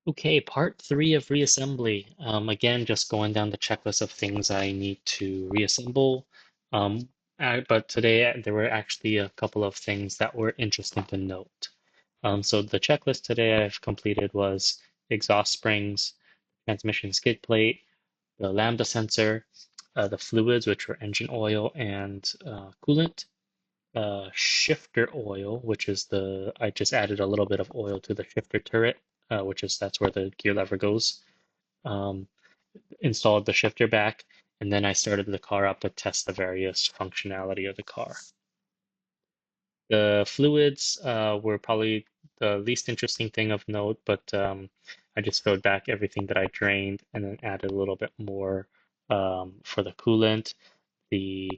Okay, part three of reassembly. Again, just going down the checklist of things I need to reassemble. Um, but today there were actually a couple of things that were interesting to note. So the checklist today I've completed was exhaust springs, transmission skid plate, the Lambda sensor, the fluids, which were engine oil and coolant, shifter oil, which is I just added a little bit of oil to the shifter turret, that's where the gear lever goes. Um, Installed the shifter back, and then I started the car up to test the various functionality of the car. The fluids were probably the least interesting thing of note, but I just filled back everything that I drained and then added a little bit more for the coolant. The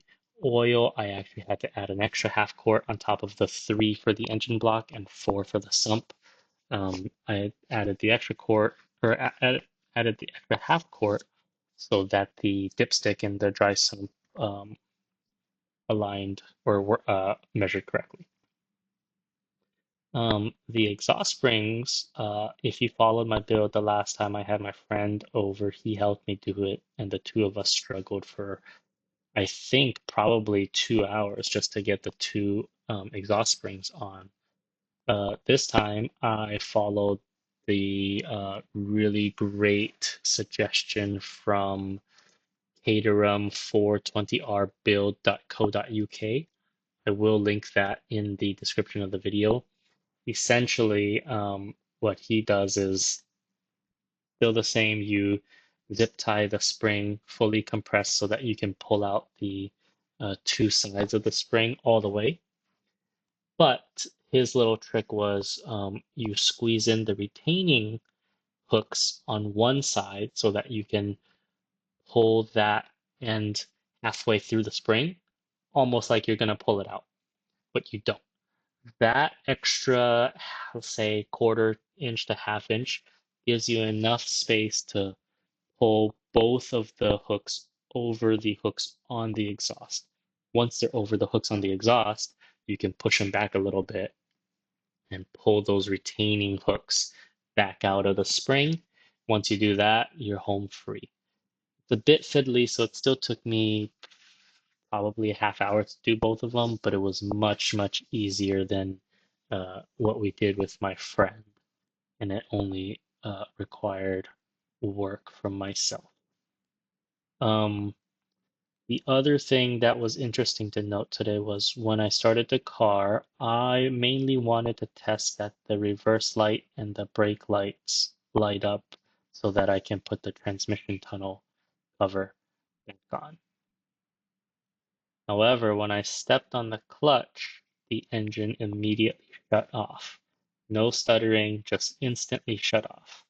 oil, I actually had to add an extra half quart on top of the 3 for the engine block and 4 for the sump. I added the extra quart, or added the extra half quart so that the dipstick and the dry sump aligned or were measured correctly. The exhaust springs, if you followed my build the last time I had my friend over, he helped me do it, and the two of us struggled for, I think, probably 2 hours just to get the two exhaust springs on. This time I followed the really great suggestion from Caterham 420rbuild.co.uk. I will link that in the description of the video. Essentially, what he does is still the same. You zip tie the spring fully compressed so that you can pull out the two sides of the spring all the way. But his little trick was you squeeze in the retaining hooks on one side so that you can pull that end halfway through the spring, almost like you're going to pull it out, but you don't. That extra, let's say, quarter inch to half inch gives you enough space to pull both of the hooks over the hooks on the exhaust. Once they're over the hooks on the exhaust, you can push them back a little bit and pull those retaining hooks back out of the spring. Once you do that, you're home free. It's a bit fiddly, so it still took me probably a half hour to do both of them, but it was much, much easier than what we did with my friend, and it only required work from myself. Um, the other thing that was interesting to note today was when I started the car, I mainly wanted to test that the reverse light and the brake lights light up so that I can put the transmission tunnel cover back on. However, when I stepped on the clutch, the engine immediately shut off. No stuttering, just instantly shut off.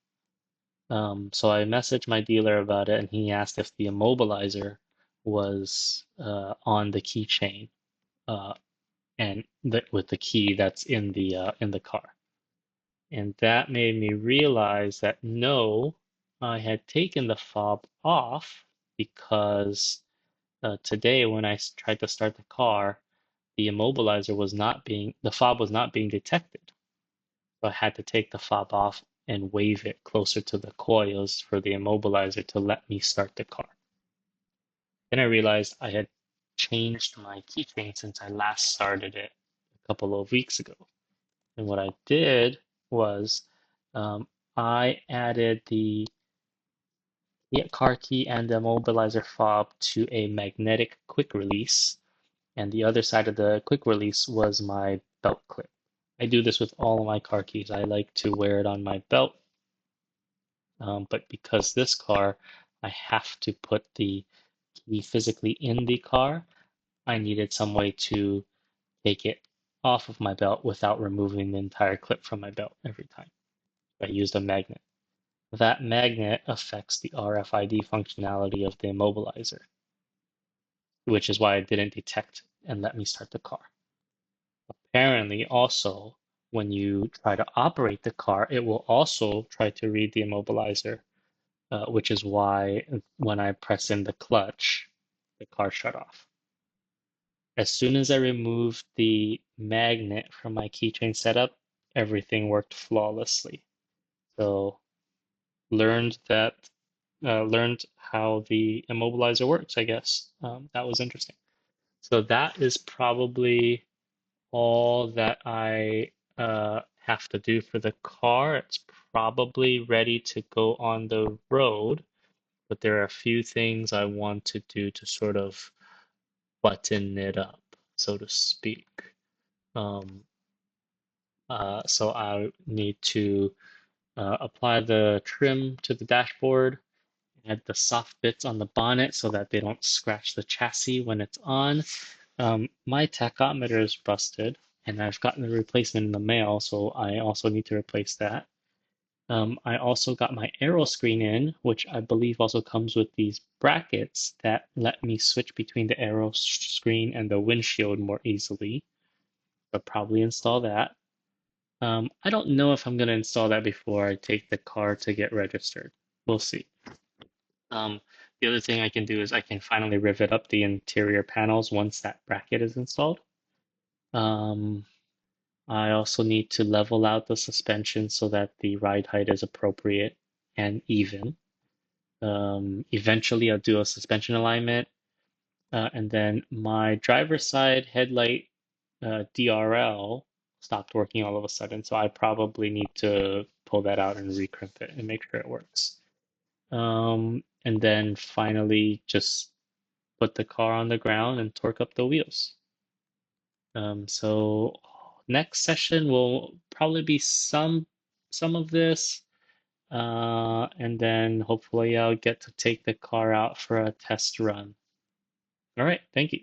So I messaged my dealer about it, and he asked if the immobilizer was on the keychain uh, with the key that's in the car. And that made me realize that no, I had taken the fob off because today when I tried to start the car, the fob was not being detected. So I had to take the fob off and wave it closer to the coils for the immobilizer to let me start the car. Then I realized I had changed my keychain since I last started it a couple of weeks ago. And what I did was I added the car key and the immobilizer fob to a magnetic quick release, and the other side of the quick release was my belt clip. I do this with all of my car keys. I like to wear it on my belt, but because this car, I have to put the key physically in the car, I needed some way to take it off of my belt without removing the entire clip from my belt every time. I used a magnet. That magnet affects the RFID functionality of the immobilizer, which is why it didn't detect and let me start the car. Apparently, also, when you try to operate the car, it will also try to read the immobilizer, which is why when I press in the clutch, the car shut off. As soon as I removed the magnet from my keychain setup, everything worked flawlessly. So learned that learned how the immobilizer works, I guess. That was interesting. So that is probably all that I have to do for the car. It's probably ready to go on the road, but there are a few things I want to do to sort of button it up, so to speak. Um, so I need to apply the trim to the dashboard, add the soft bits on the bonnet so that they don't scratch the chassis when it's on. My tachometer is busted, and I've gotten the replacement in the mail, so I also need to replace that. I also got my aero screen in, which I believe also comes with these brackets that let me switch between the aero screen and the windshield more easily. I'll probably install that. I don't know if I'm going to install that before I take the car to get registered. We'll see. The other thing I can do is I can finally rivet up the interior panels once that bracket is installed. Um, I also need to level out the suspension so that the ride height is appropriate and even. Eventually, I'll do a suspension alignment. And then my driver's side headlight DRL stopped working all of a sudden, so I probably need to pull that out and recrimp it and make sure it works. And then finally, just put the car on the ground and torque up the wheels. So next session will probably be some of this, and then hopefully I'll get to take the car out for a test run. All right, thank you.